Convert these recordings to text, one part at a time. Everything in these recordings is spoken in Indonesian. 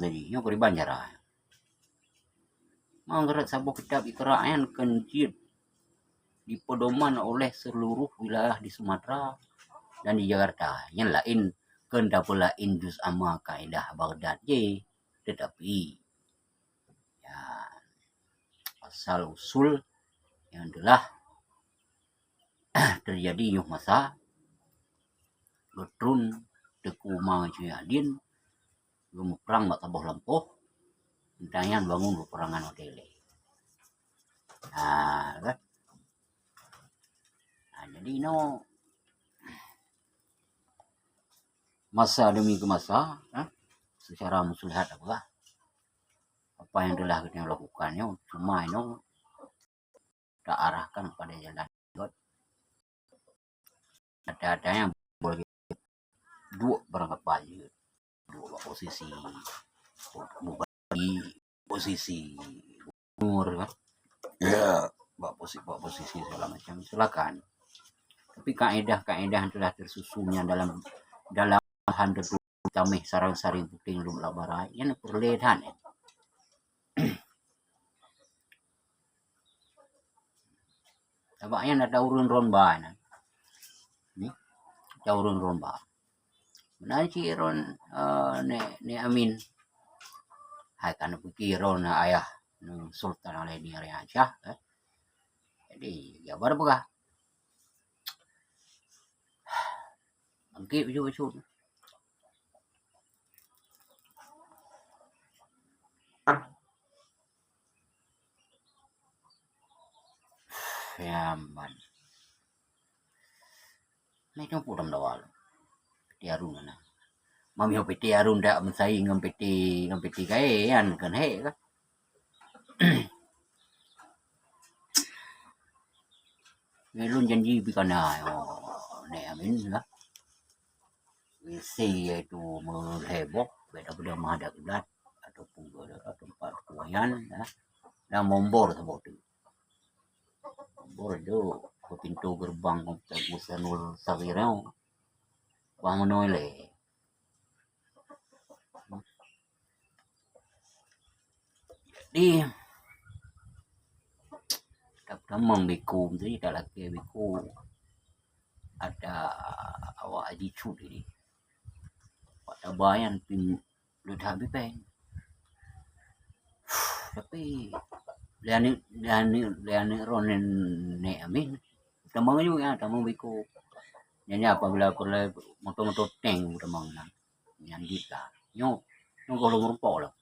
tadi, yang beri banjaran. Manggarat sabuk kitab ikraan kencit dipedoman oleh seluruh wilayah di Sumatera dan di Jakarta. Yang lain kendapa lain juz ama kaidah Baghdad je. Tetapi ya, asal usul yang adalah terjadi yuh masa Getrun teku Mangajuyadin belum perang mak tabuh lempoh intayan bangun peperangan hotel. Nah, kan? Nah, jadi masa demi ke masa secara muslihat apa yang telah kita lakukannya cuma tak arahkan pada jalan ada yang boleh dua berangkat baju dua posisi posisi umur kan ya posisi segala macam silakan, tapi kaedah yang telah tersusunnya dalam handel tamih sarang-saring puting lum labarai yang perlehan tabaknya ada urun ronba ni urun ronba benar ciron ne amin hai kan pikiron ayah sultan oleh ni area Syah jadi ya baru begah bangkit baju Yaman. Ni kan puram dawal. Tiarun na. Mami ho piti arun dak mensai ngam piti kae kan he kan. Melun janji bikana ne amin lah. Wisi itu mengheboh beda-beda menghadap kiblat ataupun ke tempat kuayan dan mombor sebut tu. Mombor itu ke pintu gerbang komplek Musanul Sagirau. Wang menoleh. Jadi tamang biku jadi tak laki biku ada awak haji cud ini. Pada bayan pin ludah bipeng. Tapi liani ronen ne amin. Tamang juga tamang biku. Jadi apabila perlu motor tank tamang nak. Yang kita. Nyo kalau merupakan lah.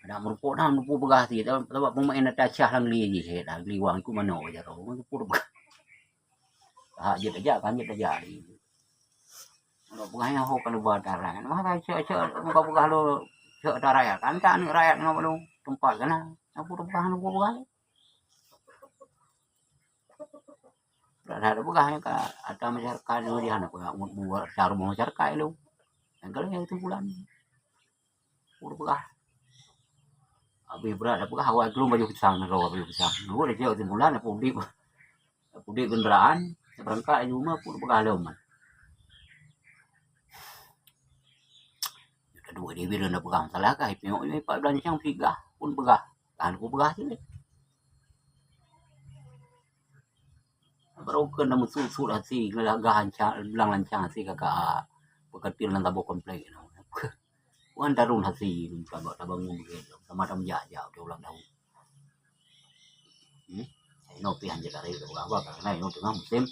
Ada merupakan dah merupakan bergasi. Sebab pemain nak cah lang li je. Lang li wang ku mana je roh. Merupakan bergasi. Hak je tajak kan je tajak ni. Kalau bergasi ho kalau badaran. Maka cak muka bergasi lo cak ada rakyat. Kan tak ni rakyat ngapa lo tempat kan. Apa bergasi lo bergasi. Ada bergasi ka ada masyarakat ni dia nak buat cara masyarakat lo. Yang kalau yang itu bulan. Bergasi. Habis berat apa awak belum baju pisang rawa baju pisang. Lu dah jauh bulan apa udik kendaraan berangkat rumah pun bergalau man. Kedua dia bila nak pegang salah kah tengok ni pak belancang pigah pun pegah. Kan aku pegah sini. Baru kena musuh hati gelagah hancang bilang lancang hati kakak peketil nan tabu komplek. Wan darun hati tabang begitu. Sama tam jajak dia ulang tahun. No pihan je dari apa karena ini tengah musim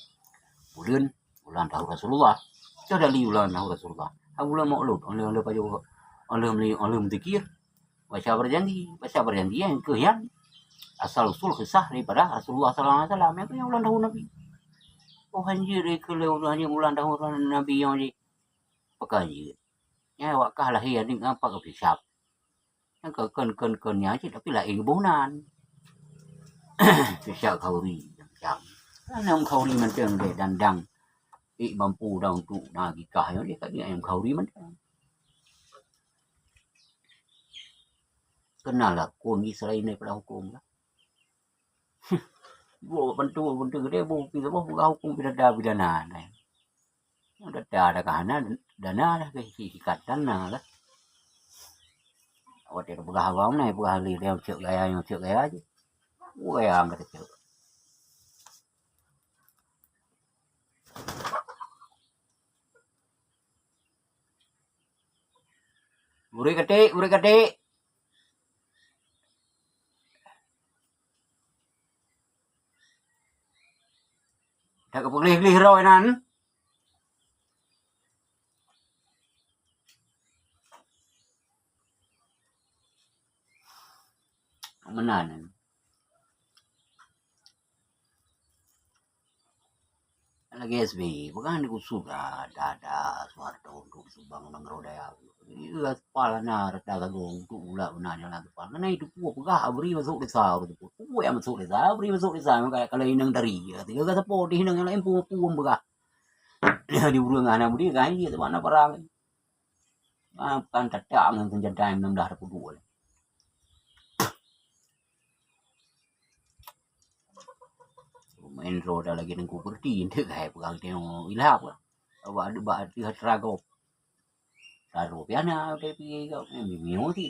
bulan tahun Rasulullah. Sudah li bulan tahun Rasulullah. Bulan Maulud oleh paju oleh menzikir. Baca berjanji yang kehian asal usul kisah daripada Rasulullah sallallahu alaihi wasallam yang ulang tahun Nabi. Oh anjir kalau ulang tahun Nabi yang ni pekaji. Ya wakah lahir ni apa ke pisap. Yang ken nya je tapi lain kebunan. Pisap kauri jam. Nam kauri macam dia dandang. Mampu dah untuk nak nikah dia kat dia ayam kauri macam. Kenal lah kun Israel ni pada hukum lah. Buat bantu dia bukan hukum pidana ni. Yang dah kahana dana lah ke sikat dana lah. Awak tidak pegah awam nih, pegah li dia cek gaya aja. Gaya angkat cek. Uri ketik. Tak kepulih-lih raw nan. Menan. Lagi SB, bukan di sudah ada Soeharto untuk bangunan rodaya. Iya, kepala na rada gagong tu ula benanya na kepala. Karena itu pun pegah abri masuk desa itu pun. Pun yang masuk desa, abri masuk desa kayak kalau inang dari ya. Tiga kata po di inang yang lain pun begah. Di burung anak budi kan itu mana perang. Kan tetap yang penjadaan enam dah aku dua. Main roda lagi nengku berdi itu kayak pegang tengok ilap lah. Awak ada bahat di rago. Taruh piana tapi kau mimpi ti.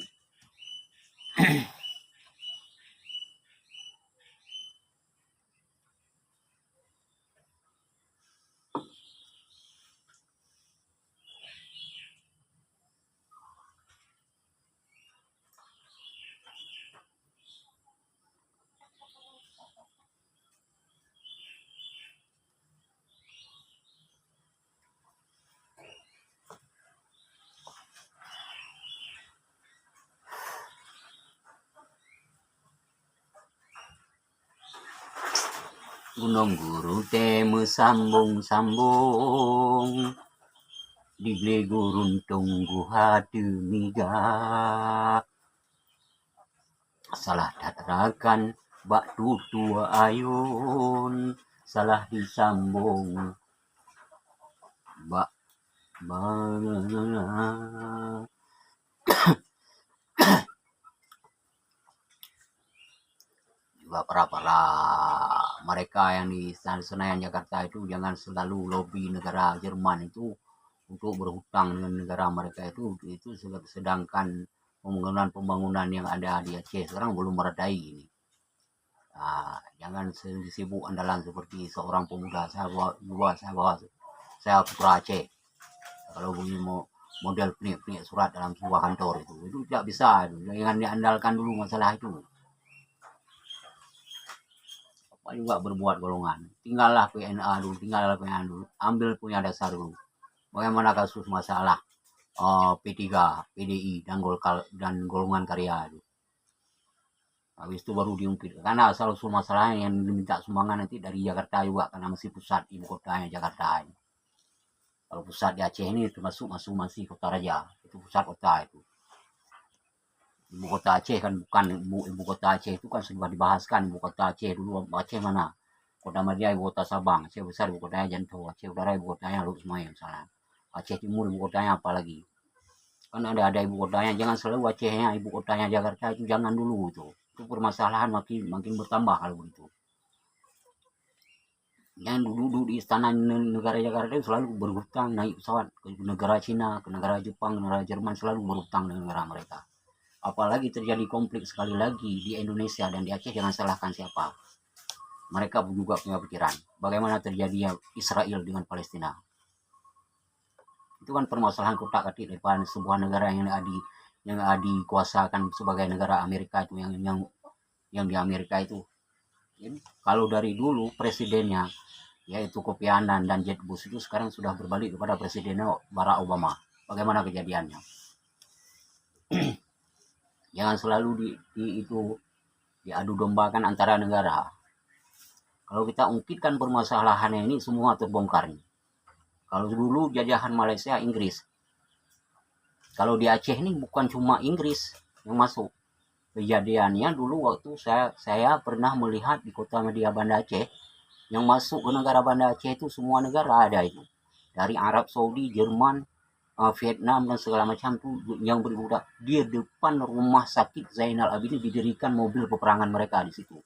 Gunung guru temu sambung-sambung di gurun tunggu hati migak salah datarakan bak tua ayun salah disambung bak juga para mereka yang di Senayan Jakarta itu jangan selalu lobby negara Jerman itu untuk berhutang dengan negara mereka itu sedangkan pembangunan yang ada di Aceh sekarang belum meredai ini. Nah, jangan sibuk andalan seperti seorang pemuda saya saya putra Aceh. Kalau punya model penik surat dalam sebuah kantor itu tidak bisa. Jangan diandalkan dulu masalah itu. Apa juga berbuat golongan. Tinggallah PNA dulu, ambil punya dasar dulu. Bagaimana kasus masalah P3, PDI dan golongan karya itu. Habis itu baru diungkit. Karena asal usul masalahnya yang diminta sumbangan nanti dari Jakarta juga karena masih pusat ibu kotanya Jakarta ini. Kalau pusat di Aceh ini termasuk masih kota raja, itu pusat kota itu. Ibu kota Aceh kan bukan ibu kota Aceh itu kan sudah dibahaskan ibu kota Aceh dulu Aceh mana? Kota Madia ibu kota Sabang, Aceh besar ibu kotanya Janto, Aceh Utara ibu kotanya Luk Semai misalnya. Aceh Timur ibu kotanya apa lagi? Kan ada ibu kotanya, jangan selalu Acehnya ibu kotanya Jakarta itu jangan dulu itu. Itu permasalahan makin bertambah kalau begitu. Yang duduk di istana negara Jakarta itu selalu berhutang naik pesawat ke negara Cina, ke negara Jepang, ke negara Jerman selalu berhutang dengan negara mereka. Apalagi terjadi konflik sekali lagi di Indonesia dan di Aceh jangan salahkan siapa. Mereka juga punya pikiran. Bagaimana terjadinya Israel dengan Palestina. Itu kan permasalahan kotak-katik depan sebuah negara yang dikuasakan sebagai negara Amerika itu yang di Amerika itu. Jadi, kalau dari dulu presidennya yaitu Kofi Annan dan Jeb Bush itu sekarang sudah berbalik kepada presidennya Barack Obama. Bagaimana kejadiannya? Jangan selalu diadu dombakan antara negara. Kalau kita ungkitkan permasalahannya ini semua terbongkar. Kalau dulu jajahan Malaysia Inggris. Kalau di Aceh ini bukan cuma Inggris yang masuk. Kejadiannya dulu waktu saya pernah melihat di kota Media Banda Aceh yang masuk ke negara Banda Aceh itu semua negara ada itu. Dari Arab Saudi, Jerman, Vietnam dan segala macam tuh yang berbudak di depan rumah sakit Zainal Abidin didirikan mobil peperangan mereka di situ.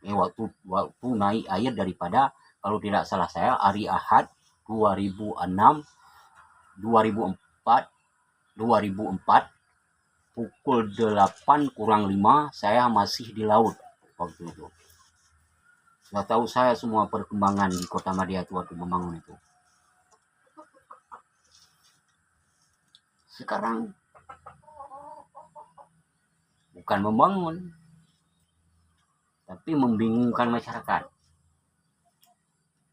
Waktu naik air daripada kalau tidak salah saya hari Ahad 2006 2004 2004 pukul 8:05 saya masih di laut waktu itu. Sudah tahu saya semua perkembangan di Kota Madia itu waktu membangun itu. Sekarang bukan membangun, tapi membingungkan masyarakat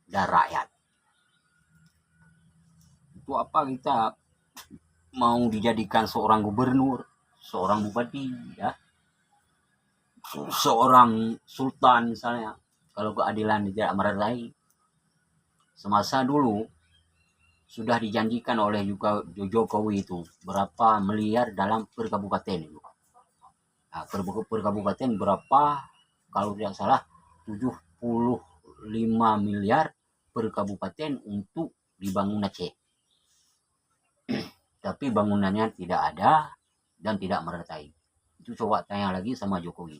dan rakyat. Itu apa kita mau dijadikan seorang gubernur, seorang bupati, ya, seorang sultan misalnya, kalau keadilan tidak meredahi. Semasa dulu sudah dijanjikan oleh juga Jokowi itu berapa miliar dalam per kabupaten itu. Nah, per kabupaten berapa, kalau tidak salah 75 miliar per kabupaten untuk dibangun Aceh. Tapi bangunannya tidak ada dan tidak meredahi. Itu coba tanya lagi sama Jokowi.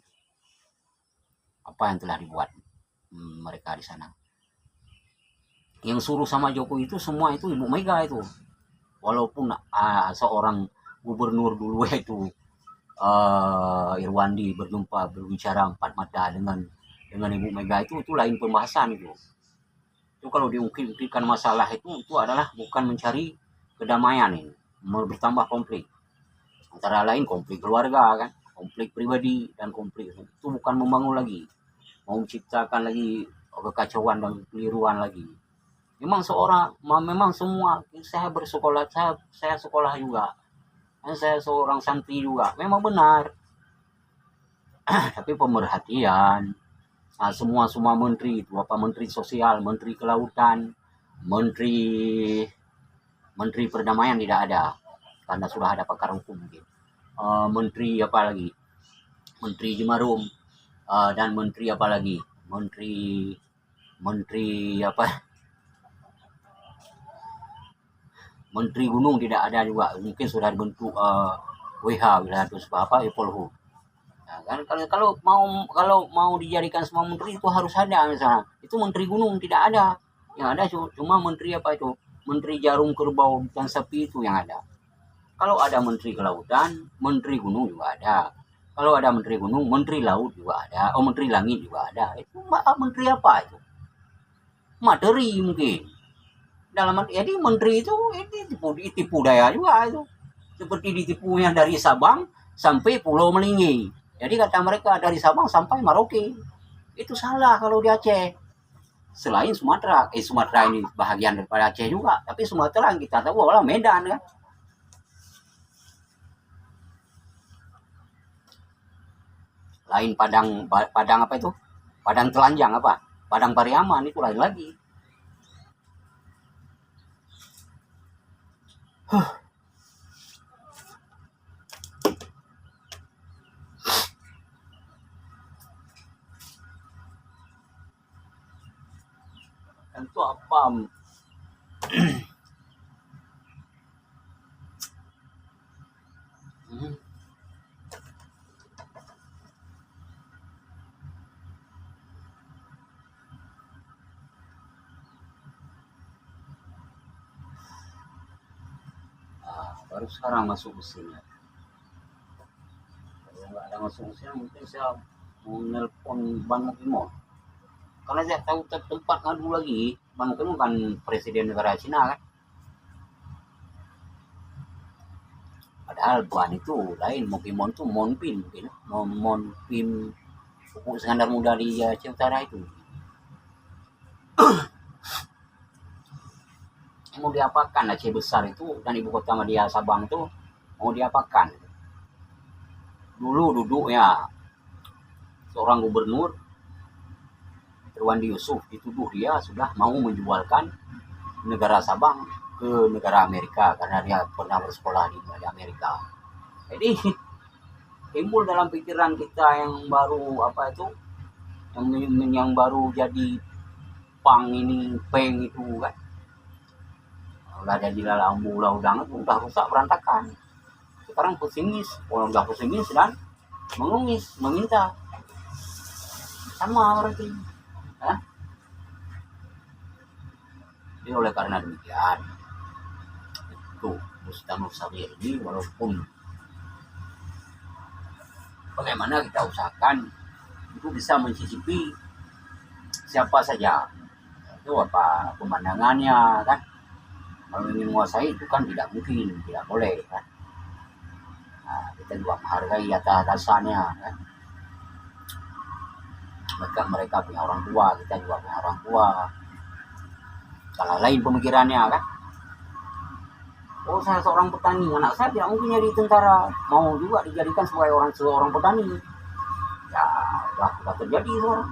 Apa yang telah dibuat mereka di sana. Yang suruh sama Jokowi itu semua itu Ibu Mega itu. Walaupun seorang gubernur dulu itu Irwandi berbicara empat mata dengan Ibu Mega itu lain pembahasan itu. Itu kalau diungkit-ungkitkan masalah itu adalah bukan mencari kedamaian ini, bertambah konflik. Antara lain konflik keluarga kan, konflik pribadi dan konflik itu bukan membangun lagi, mau menciptakan lagi kekacauan dan keliruan lagi. Memang semua saya bersekolah, saya sekolah juga. Dan saya seorang santri juga, memang benar. Tapi pemerhatian, semua menteri itu, apa menteri sosial, menteri kelautan, menteri perdamaian tidak ada, karena sudah ada pakar hukum mungkin. Menteri apa lagi? Menteri Jimarum, dan menteri apa lagi? Menteri apa? Menteri Gunung tidak ada juga, mungkin sudah dibentuk WH wilayah apa Polhu. Nah, kan kalau mau dijadikan semua menteri itu harus ada misalnya. Itu menteri Gunung tidak ada. Yang ada cuma menteri apa itu? Menteri Jarum Kerbau dan Sapi itu yang ada. Kalau ada menteri kelautan, menteri gunung juga ada. Kalau ada menteri gunung, menteri laut juga ada. Oh, menteri langit juga ada. Itu menteri apa itu? Materi mungkin. Jadi menteri itu ditipu daya juga itu. Seperti ditipunya dari Sabang sampai Pulau Melingi. Jadi kata mereka dari Sabang sampai Merauke. Itu salah kalau di Aceh. Selain Sumatera, Sumatera ini bahagian daripada Aceh juga, tapi Sumatera yang kita tahu adalah Medan kan. Lain Padang apa itu? Padang Telanjang apa? Padang Pariaman itu lain lagi. Tentu apa? Baru sekarang masuk mesinnya. Kalau nggak ada masuk mesinnya, mungkin saya mau nelpon Bang Mukimon. Karena saya tahu tempat ngadu lagi, Bang Mukimon kan presiden negara Cina kan. Padahal Tuhan itu lain, Mukimon itu Monpin mungkin, Monpin Pupuk Skandar Muda di Aceh Utara itu. Mau diapakan Aceh besar itu dan ibu kota Madia Sabang itu mau diapakan? Dulu duduknya seorang gubernur Irwandi Yusuf dituduh dia sudah mau menjualkan negara Sabang ke negara Amerika karena dia pernah bersekolah di Amerika. Jadi timbul dalam pikiran kita yang baru apa itu, yang baru jadi peng itu kan, udah jadi lalambu udang itu udah rusak berantakan. Sekarang pesimis, orang udah pesimis dan menangis meminta sama berarti. Jadi oleh karena demikian itu Ustaz Nur Salir ini, walaupun bagaimana kita usahakan itu bisa mencicipi siapa saja, itu apa pemandangannya kan. Kalau ingin menguasai itu kan tidak mungkin, tidak boleh kan. Nah, kita juga menghargai atas-atasannya kan. Mereka punya orang tua, kita juga punya orang tua. Kalau lain pemikirannya kan. Oh, saya seorang petani, anak saya tidak mungkin jadi tentara, mau juga dijadikan sebagai seorang petani. Ya, sudah terjadi sekarang.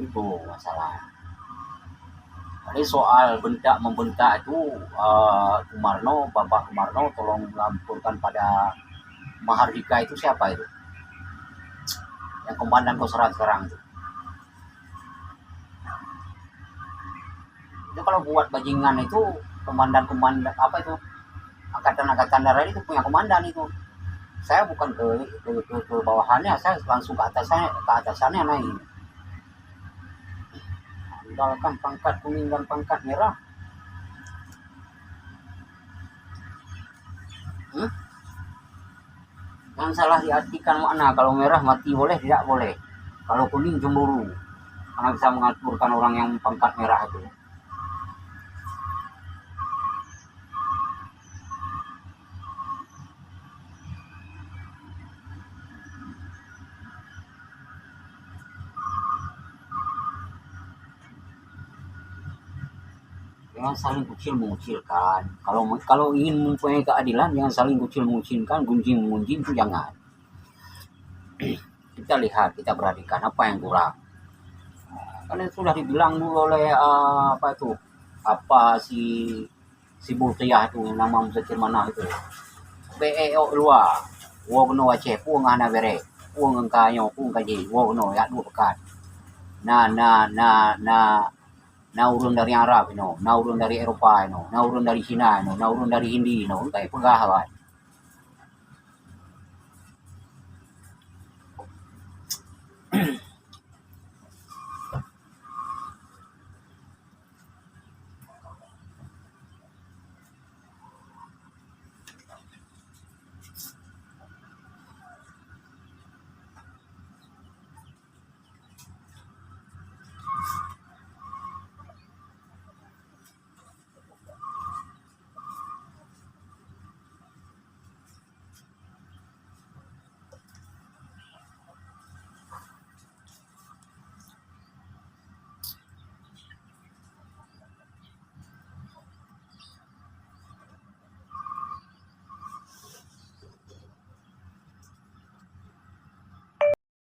Itu masalah. Jadi soal membentak itu, Bapak Kumarno tolong laporkan pada Mahardika itu siapa itu? Yang komandan Kostrad sekarang itu. Itu kalau buat bajingan itu komandan apa itu? Angkatan darat itu punya komandan itu. Saya bukan ke bawahannya, saya langsung ke atasannya naik. Tinggalkan pangkat kuning dan pangkat merah. Jangan salah diartikan makna. Kalau merah mati boleh, tidak boleh. Kalau kuning cemburu, karena bisa mengaturkan orang yang pangkat merah itu. Jangan saling kucil mengucilkan. Kalau ingin mempunyai keadilan, jangan saling kucil mengucilkan, gunjing mengunjing itu jangan. Kita lihat, kita perhatikan apa yang kurang. Karena sudah dibilang dulu oleh si Bultiah itu, nama Muzakir Manah itu. BEO luar, wo kena Aceh, puang ana bere, puang engkanyo, puang kaji, wo kena ya dua pekan. Na urun dari Arab, na urun dari Eropa, na urun dari Cina, na urun dari Hindi, kayak pegawai.